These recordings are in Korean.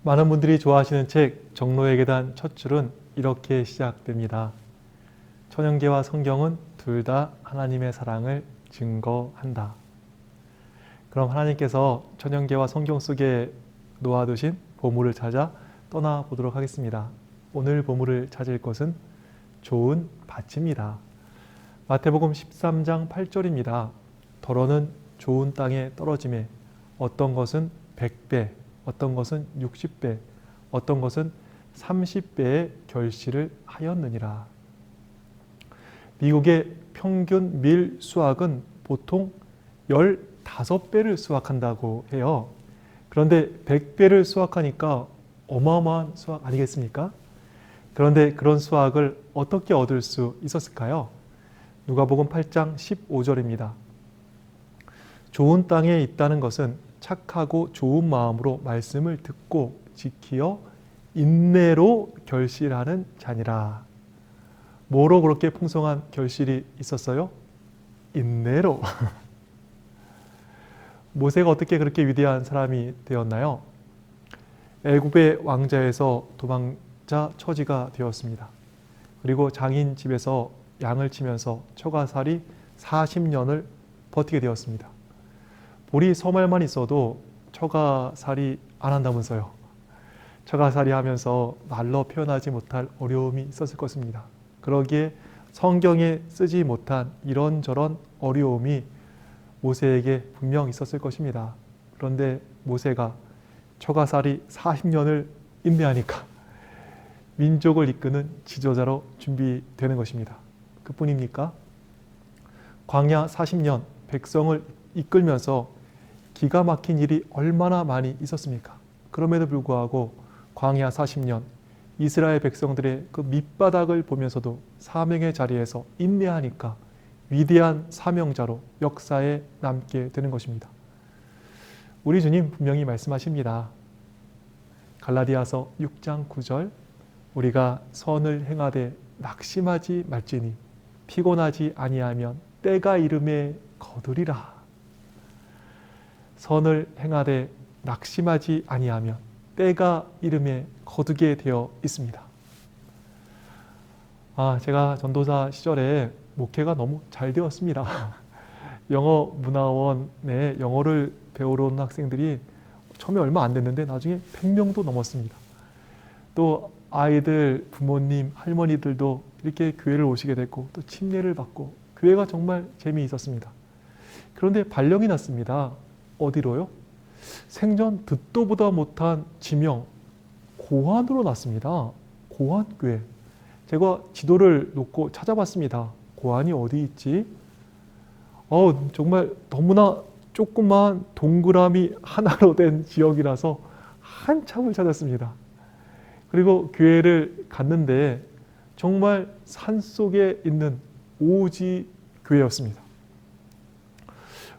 많은 분들이 좋아하시는 책 정로의 계단 첫 줄은 이렇게 시작됩니다. 천연계와 성경은 둘 다 하나님의 사랑을 증거한다. 그럼 하나님께서 천연계와 성경 속에 놓아두신 보물을 찾아 떠나보도록 하겠습니다. 오늘 보물을 찾을 것은 좋은 밭입니다. 마태복음 13장 8절입니다. 더러는 좋은 땅에 떨어짐에 어떤 것은 100배, 어떤 것은 60배, 어떤 것은 30배의 결실을 하였느니라. 미국의 평균 밀 수확은 보통 15배를 수확한다고 해요. 그런데 100배를 수확하니까 어마어마한 수확 아니겠습니까? 그런데 그런 수확을 어떻게 얻을 수 있었을까요? 누가복음 8장 15절입니다. 좋은 땅에 있다는 것은 착하고 좋은 마음으로 말씀을 듣고 지키어 인내로 결실하는 자니라. 뭐로 그렇게 풍성한 결실이 있었어요? 인내로. 모세가 어떻게 그렇게 위대한 사람이 되었나요? 애굽의 왕자에서 도망자 처지가 되었습니다. 그리고 장인 집에서 양을 치면서 처가살이 40년을 버티게 되었습니다. 보리 서말만 있어도 처가살이 안 한다면서요. 처가살이 하면서 말로 표현하지 못할 어려움이 있었을 것입니다. 그러기에 성경에 쓰지 못한 이런저런 어려움이 모세에게 분명 있었을 것입니다. 그런데 모세가 처가살이 40년을 인내하니까 민족을 이끄는 지도자로 준비되는 것입니다. 그뿐입니까? 광야 40년 백성을 이끌면서 기가 막힌 일이 얼마나 많이 있었습니까? 그럼에도 불구하고 광야 40년 이스라엘 백성들의 그 밑바닥을 보면서도 사명의 자리에서 인내하니까 위대한 사명자로 역사에 남게 되는 것입니다. 우리 주님 분명히 말씀하십니다. 갈라디아서 6장 9절 우리가 선을 행하되 낙심하지 말지니 피곤하지 아니하면 때가 이름에 거두리라. 선을 행하되 낙심하지 아니하면 때가 이름에 거두게 되어 있습니다. 제가 전도사 시절에 목회가 너무 잘 되었습니다. 영어 문화원에 영어를 배우러 온 학생들이 처음에 얼마 안 됐는데 나중에 100명도 넘었습니다. 또 아이들, 부모님, 할머니들도 이렇게 교회를 오시게 됐고 또 침례를 받고 교회가 정말 재미있었습니다. 그런데 발령이 났습니다. 어디로요? 생전 듣도 보다 못한 지명, 고환으로 났습니다. 고환교회. 제가 지도를 놓고 찾아봤습니다. 고환이 어디 있지? 정말 너무나 조그만 동그라미 하나로 된 지역이라서 한참을 찾았습니다. 그리고 교회를 갔는데 정말 산속에 있는 오지 교회였습니다.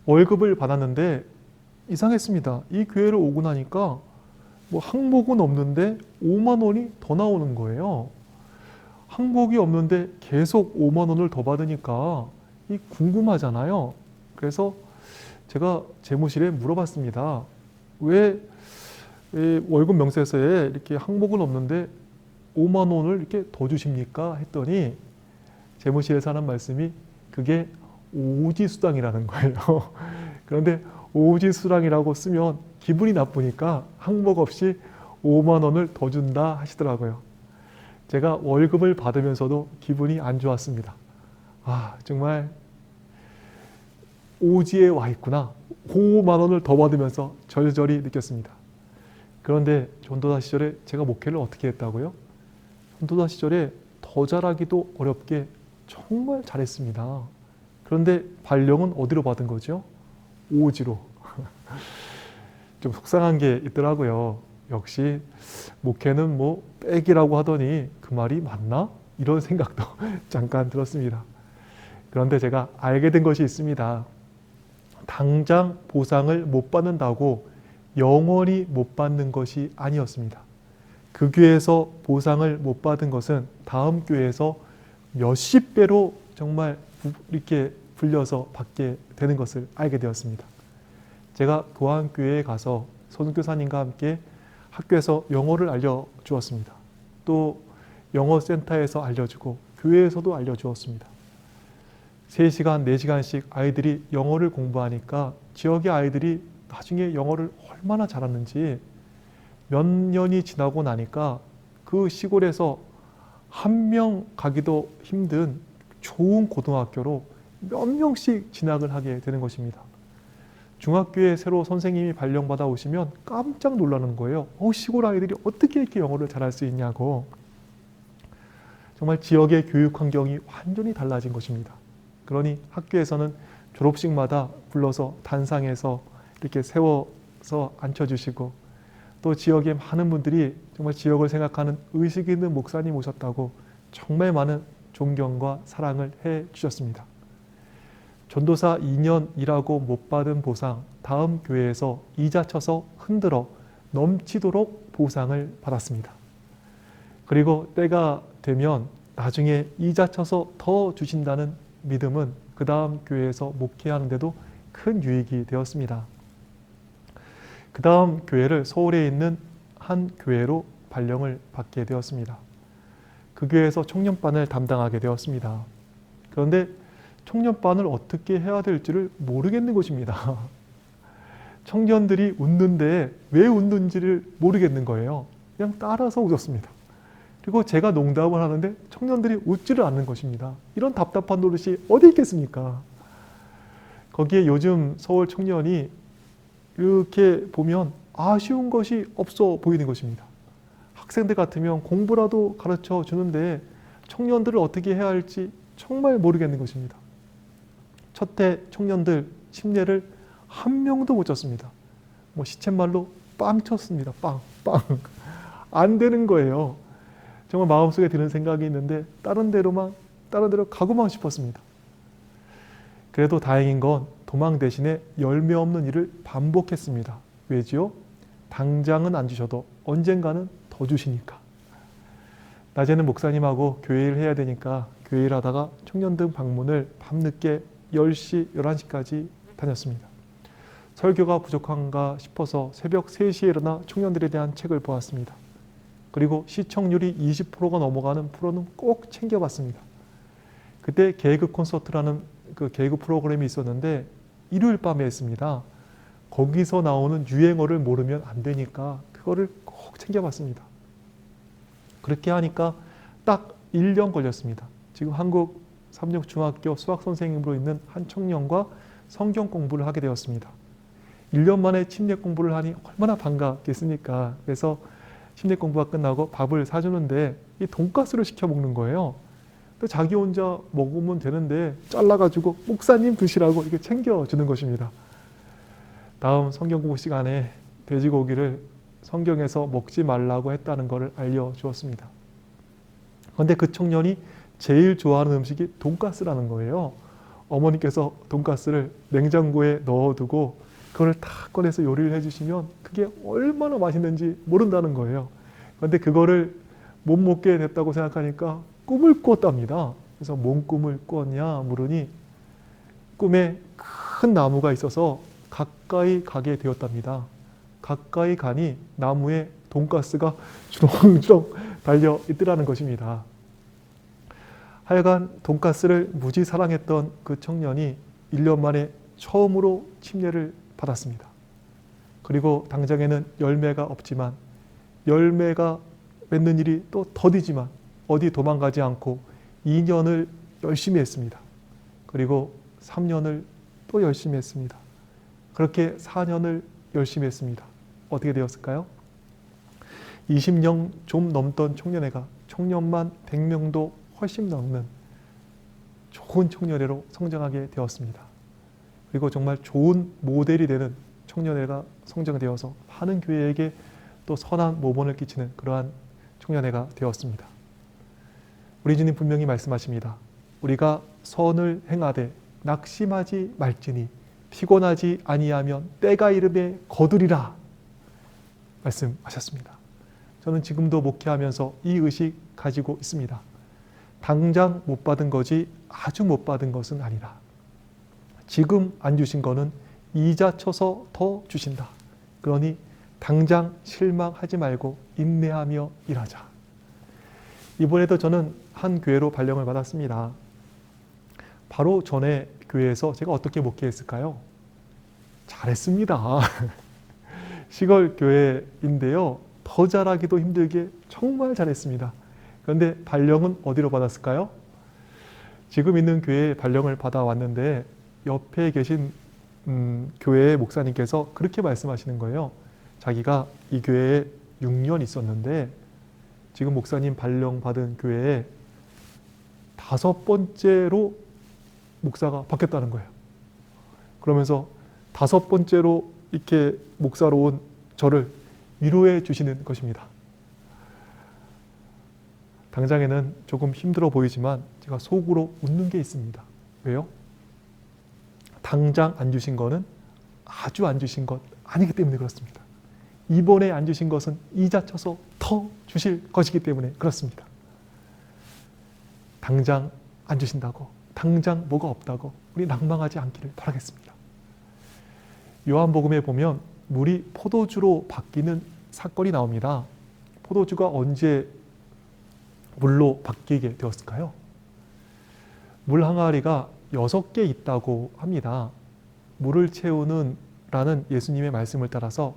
월급을 받았는데 이상했습니다. 이 교회를 오고 나니까 항목은 없는데 5만 원이 더 나오는 거예요. 항목이 없는데 계속 5만 원을 더 받으니까 궁금하잖아요. 그래서 제가 재무실에 물어봤습니다. 왜 월급 명세서에 이렇게 항목은 없는데 5만 원을 이렇게 더 주십니까? 했더니 재무실에서 하는 말씀이 그게 오지수당이라는 거예요. 그런데 오지수당이라고 쓰면 기분이 나쁘니까 항목 없이 5만 원을 더 준다 하시더라고요. 제가 월급을 받으면서도 기분이 안 좋았습니다. 정말 오지에 와 있구나. 5만 원을 더 받으면서 절절히 느꼈습니다. 그런데 전도사 시절에 제가 목회를 어떻게 했다고요? 전도사 시절에 더 잘하기도 어렵게 정말 잘했습니다. 그런데 발령은 어디로 받은 거죠? 오지로. 좀 속상한 게 있더라고요. 역시 목회는 빽이라고 하더니 그 말이 맞나? 이런 생각도 잠깐 들었습니다. 그런데 제가 알게 된 것이 있습니다. 당장 보상을 못 받는다고 영원히 못 받는 것이 아니었습니다. 그 교회에서 보상을 못 받은 것은 다음 교회에서 몇십 배로 정말 이렇게 불려서 받게 되는 것을 알게 되었습니다. 제가 교환교회에 가서 선교사님과 함께 학교에서 영어를 알려주었습니다. 또 영어 센터에서 알려주고 교회에서도 알려주었습니다. 3시간, 4시간씩 아이들이 영어를 공부하니까 지역의 아이들이 나중에 영어를 얼마나 잘하는지 몇 년이 지나고 나니까 그 시골에서 한 명 가기도 힘든 좋은 고등학교로 몇 명씩 진학을 하게 되는 것입니다. 중학교에 새로 선생님이 발령받아 오시면 깜짝 놀라는 거예요. 시골 아이들이 어떻게 이렇게 영어를 잘할 수 있냐고. 정말 지역의 교육 환경이 완전히 달라진 것입니다. 그러니 학교에서는 졸업식마다 불러서 단상에서 이렇게 세워서 앉혀주시고 또 지역의 많은 분들이 정말 지역을 생각하는 의식 있는 목사님 오셨다고 정말 많은 존경과 사랑을 해 주셨습니다. 전도사 2년 일하고 못 받은 보상, 다음 교회에서 이자 쳐서 흔들어 넘치도록 보상을 받았습니다. 그리고 때가 되면 나중에 이자 쳐서 더 주신다는 믿음은 그 다음 교회에서 목회하는데도 큰 유익이 되었습니다. 그 다음 교회를 서울에 있는 한 교회로 발령을 받게 되었습니다. 그 교회에서 청년반을 담당하게 되었습니다. 그런데 청년반을 어떻게 해야 될지를 모르겠는 것입니다. 청년들이 웃는데 왜 웃는지를 모르겠는 거예요. 그냥 따라서 웃었습니다. 그리고 제가 농담을 하는데 청년들이 웃지를 않는 것입니다. 이런 답답한 노릇이 어디 있겠습니까? 거기에 요즘 서울 청년이 이렇게 보면 아쉬운 것이 없어 보이는 것입니다. 학생들 같으면 공부라도 가르쳐 주는데 청년들을 어떻게 해야 할지 정말 모르겠는 것입니다. 첫해 청년들 심례를 한 명도 못 쳤습니다. 시쳇말로 빵 쳤습니다. 빵. 안 되는 거예요. 정말 마음속에 드는 생각이 있는데 다른 데로 가고만 싶었습니다. 그래도 다행인 건 도망 대신에 열매 없는 일을 반복했습니다. 왜지요? 당장은 안 주셔도 언젠가는 더 주시니까. 낮에는 목사님하고 교회를 해야 되니까 교회를 하다가 청년등 방문을 밤늦게 10시, 11시까지 다녔습니다. 설교가 부족한가 싶어서 새벽 3시에 일어나 청년들에 대한 책을 보았습니다. 그리고 시청률이 20%가 넘어가는 프로는 꼭 챙겨봤습니다. 그때 개그 콘서트라는 그 개그 프로그램이 있었는데 일요일 밤에 했습니다. 거기서 나오는 유행어를 모르면 안 되니까 그거를 꼭 챙겨봤습니다. 그렇게 하니까 딱 1년 걸렸습니다. 지금 한국 삼육중학교 수학선생님으로 있는 한 청년과 성경 공부를 하게 되었습니다. 1년 만에 침례 공부를 하니 얼마나 반갑겠습니까? 그래서 침례 공부가 끝나고 밥을 사주는데 이 돈가스를 시켜 먹는 거예요. 자기 혼자 먹으면 되는데 잘라가지고 목사님 드시라고 이렇게 챙겨주는 것입니다. 다음 성경 공부 시간에 돼지고기를 성경에서 먹지 말라고 했다는 것을 알려주었습니다. 그런데 그 청년이 제일 좋아하는 음식이 돈가스라는 거예요. 어머니께서 돈가스를 냉장고에 넣어두고 그걸 다 꺼내서 요리를 해주시면 그게 얼마나 맛있는지 모른다는 거예요. 그런데 그거를 못 먹게 됐다고 생각하니까 꿈을 꿨답니다. 그래서 뭔 꿈을 꿨냐 물으니 꿈에 큰 나무가 있어서 가까이 가게 되었답니다. 가까이 가니 나무에 돈가스가 주렁주렁 달려 있더라는 것입니다. 하여간 돈가스를 무지 사랑했던 그 청년이 1년 만에 처음으로 침례를 받았습니다. 그리고 당장에는 열매가 없지만 열매가 맺는 일이 또 더디지만 어디 도망가지 않고 2년을 열심히 했습니다. 그리고 3년을 또 열심히 했습니다. 그렇게 4년을 열심히 했습니다. 어떻게 되었을까요? 20년 좀 넘던 청년회가 청년만 100명도 훨씬 넘는 좋은 청년회로 성장하게 되었습니다. 그리고 정말 좋은 모델이 되는 청년회가 성장되어서 많은 교회에게 또 선한 모범을 끼치는 그러한 청년회가 되었습니다. 우리 주님 분명히 말씀하십니다. 우리가 선을 행하되 낙심하지 말지니 피곤하지 아니하면 때가 이름에 거두리라 말씀하셨습니다. 저는 지금도 목회하면서 이 의식 가지고 있습니다. 당장 못 받은 거지 아주 못 받은 것은 아니라 지금 안 주신 거는 이자 쳐서 더 주신다. 그러니 당장 실망하지 말고 인내하며 일하자. 이번에도 저는 한 교회로 발령을 받았습니다. 바로 전에 교회에서 제가 어떻게 목회했을까요? 잘했습니다. 시골 교회인데요. 더 잘하기도 힘들게 정말 잘했습니다. 그런데 발령은 어디로 받았을까요? 지금 있는 교회에 발령을 받아왔는데 옆에 계신 교회의 목사님께서 그렇게 말씀하시는 거예요. 자기가 이 교회에 6년 있었는데 지금 목사님 발령 받은 교회에 5번째로 목사가 바뀌었다는 거예요. 그러면서 5번째로 이렇게 목사로 온 저를 위로해 주시는 것입니다. 당장에는 조금 힘들어 보이지만 제가 속으로 웃는 게 있습니다. 왜요? 당장 안 주신 거는 아주 안 주신 것 아니기 때문에 그렇습니다. 이번에 안 주신 것은 이자 쳐서 더 주실 것이기 때문에 그렇습니다. 당장 안 주신다고, 당장 뭐가 없다고 우리 낭망하지 않기를 바라겠습니다. 요한복음에 보면 물이 포도주로 바뀌는 사건이 나옵니다. 포도주가 언제 물로 바뀌게 되었을까요? 물 항아리가 6개 있다고 합니다. 물을 채우는 라는 예수님의 말씀을 따라서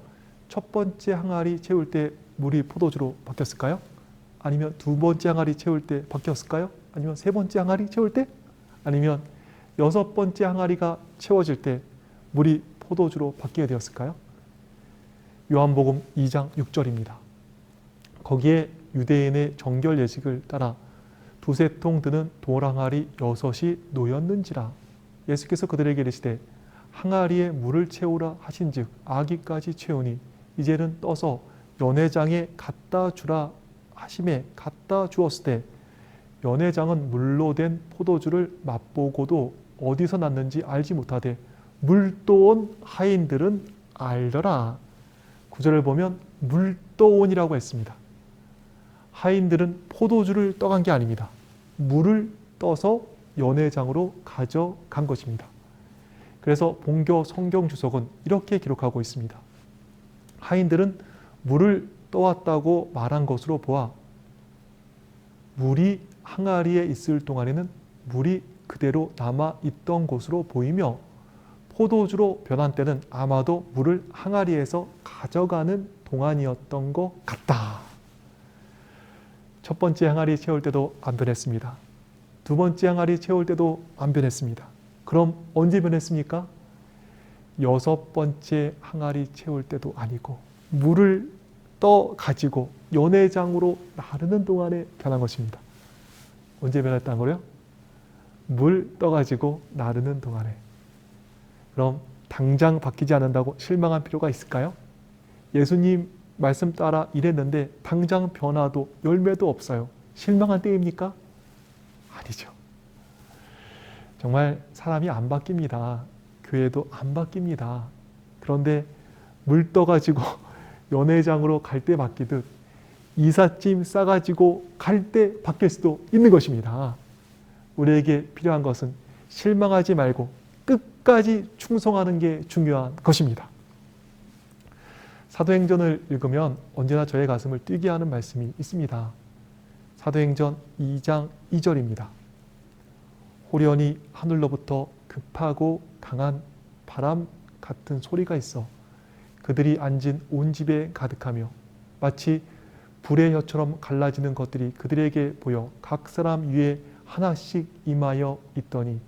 첫 번째 항아리 채울 때 물이 포도주로 바뀌었을까요? 아니면 두 번째 항아리 채울 때 바뀌었을까요? 아니면 세 번째 항아리 채울 때? 아니면 6번째 항아리가 채워질 때 물이 포도주로 바뀌게 되었을까요? 요한복음 2장 6절입니다. 거기에 유대인의 정결 예식을 따라 두세 통 드는 돌항아리 6이 놓였는지라. 예수께서 그들에게 이르시되 항아리에 물을 채우라 하신즉 아기까지 채우니 이제는 떠서 연회장에 갖다 주라 하심에 갖다 주었을 때 연회장은 물로 된 포도주를 맛보고도 어디서 났는지 알지 못하되 물떠온 하인들은 알더라. 9절을 보면 물떠온이라고 했습니다. 하인들은 포도주를 떠간 게 아닙니다. 물을 떠서 연회장으로 가져간 것입니다. 그래서 본교 성경 주석은 이렇게 기록하고 있습니다. 하인들은 물을 떠왔다고 말한 것으로 보아 물이 항아리에 있을 동안에는 물이 그대로 남아 있던 것으로 보이며 포도주로 변한 때는 아마도 물을 항아리에서 가져가는 동안이었던 것 같다. 첫 번째 항아리 채울 때도 안 변했습니다. 두 번째 항아리 채울 때도 안 변했습니다. 그럼 언제 변했습니까? 6번째 항아리 채울 때도 아니고 물을 떠 가지고 연회장으로 나르는 동안에 변한 것입니다. 언제 변했다는 거요? 물 떠가지고 나르는 동안에. 그럼 당장 바뀌지 않는다고 실망한 필요가 있을까요? 예수님 말씀 따라 일했는데 당장 변화도 열매도 없어요. 실망한 때입니까? 아니죠. 정말 사람이 안 바뀝니다. 교회도 안 바뀝니다. 그런데 물 떠가지고 연회장으로 갈 때 바뀌듯 이삿짐 싸가지고 갈 때 바뀔 수도 있는 것입니다. 우리에게 필요한 것은 실망하지 말고 끝까지 충성하는 게 중요한 것입니다. 사도행전을 읽으면 언제나 저의 가슴을 뛰게 하는 말씀이 있습니다. 사도행전 2장 2절입니다. 호련히 하늘로부터 급하고 강한 바람 같은 소리가 있어 그들이 앉은 온 집에 가득하며 마치 불의 혀처럼 갈라지는 것들이 그들에게 보여 각 사람 위에 하나씩 임하여 있더니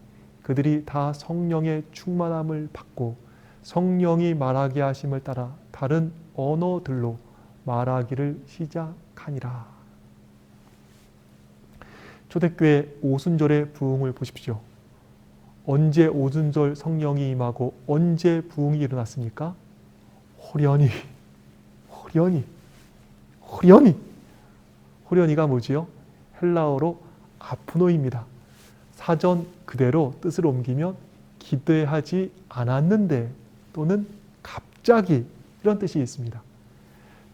그들이 다 성령의 충만함을 받고 성령이 말하게 하심을 따라 다른 언어들로 말하기를 시작하니라. 초대교회 오순절의 부흥을 보십시오. 언제 오순절 성령이 임하고 언제 부흥이 일어났습니까? 호련히가 뭐지요? 헬라어로 아프노입니다. 사전 그대로 뜻을 옮기면 기대하지 않았는데 또는 갑자기 이런 뜻이 있습니다.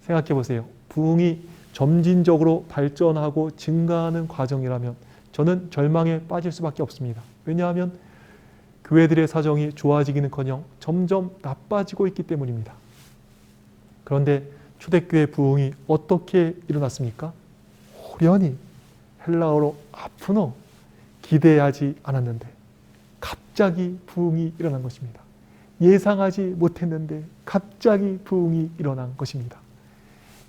생각해 보세요. 부흥이 점진적으로 발전하고 증가하는 과정이라면 저는 절망에 빠질 수밖에 없습니다. 왜냐하면 교회들의 사정이 좋아지기는커녕 점점 나빠지고 있기 때문입니다. 그런데 초대교회 부흥이 어떻게 일어났습니까? 호련히, 헬라어로 아프노, 기대하지 않았는데 갑자기 부흥이 일어난 것입니다. 예상하지 못했는데 갑자기 부흥이 일어난 것입니다.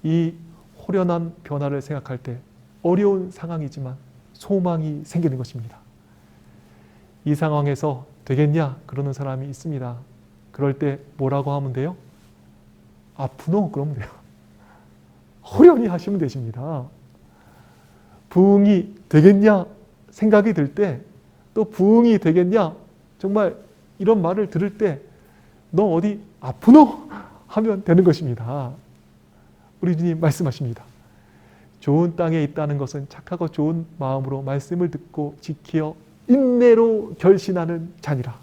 이 호련한 변화를 생각할 때 어려운 상황이지만 소망이 생기는 것입니다. 이 상황에서 되겠냐? 그러는 사람이 있습니다. 그럴 때 뭐라고 하면 돼요? 아프노? 그러면 돼요. 호련히 하시면 되십니다. 부흥이 되겠냐? 생각이 들 때, 또 부흥이 되겠냐? 정말 이런 말을 들을 때, 너 어디 아프노? 하면 되는 것입니다. 우리 주님 말씀하십니다. 좋은 땅에 있다는 것은 착하고 좋은 마음으로 말씀을 듣고 지키어 인내로 결신하는 자니라.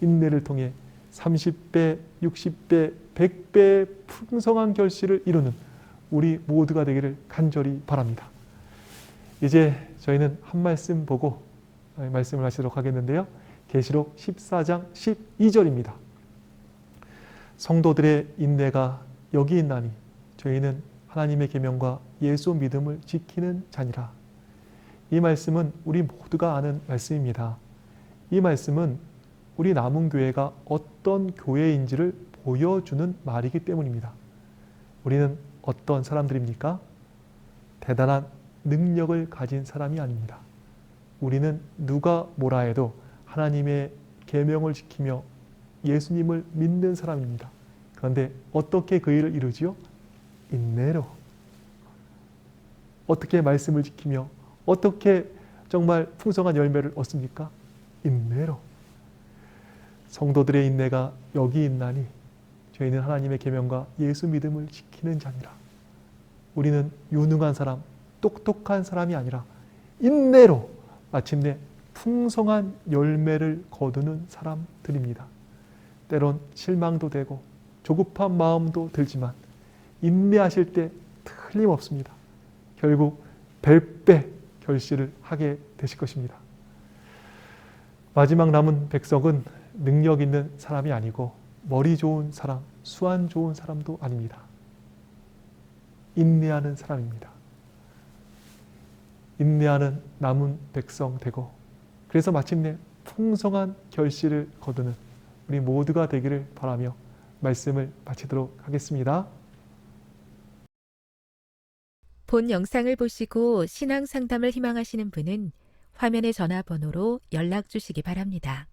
인내를 통해 30배, 60배, 100배의 풍성한 결실을 이루는 우리 모두가 되기를 간절히 바랍니다. 이제 저희는 한 말씀 보고 말씀을 하시도록 하겠는데요. 계시록 14장 12절입니다. 성도들의 인내가 여기 있나니 저희는 하나님의 계명과 예수 믿음을 지키는 자니라. 이 말씀은 우리 모두가 아는 말씀입니다. 이 말씀은 우리 남은교회가 어떤 교회인지를 보여주는 말이기 때문입니다. 우리는 어떤 사람들입니까? 대단한 능력을 가진 사람이 아닙니다. 우리는 누가 뭐라 해도 하나님의 계명을 지키며 예수님을 믿는 사람입니다. 그런데 어떻게 그 일을 이루지요? 인내로. 어떻게 말씀을 지키며 어떻게 정말 풍성한 열매를 얻습니까? 인내로. 성도들의 인내가 여기 있나니 저희는 하나님의 계명과 예수 믿음을 지키는 자니라. 우리는 유능한 사람, 똑똑한 사람이 아니라 인내로 마침내 풍성한 열매를 거두는 사람들입니다. 때론 실망도 되고 조급한 마음도 들지만 인내하실 때 틀림없습니다. 결국 100배 결실을 하게 되실 것입니다. 마지막 남은 백성은 능력 있는 사람이 아니고 머리 좋은 사람, 수완 좋은 사람도 아닙니다. 인내하는 사람입니다. 인내하는 남은 백성 되고 그래서 마침내 풍성한 결실을 거두는 우리 모두가 되기를 바라며 말씀을 마치도록 하겠습니다. 본 영상을 보시고 신앙 상담을 희망하시는 분은 화면의 전화번호로 연락 주시기 바랍니다.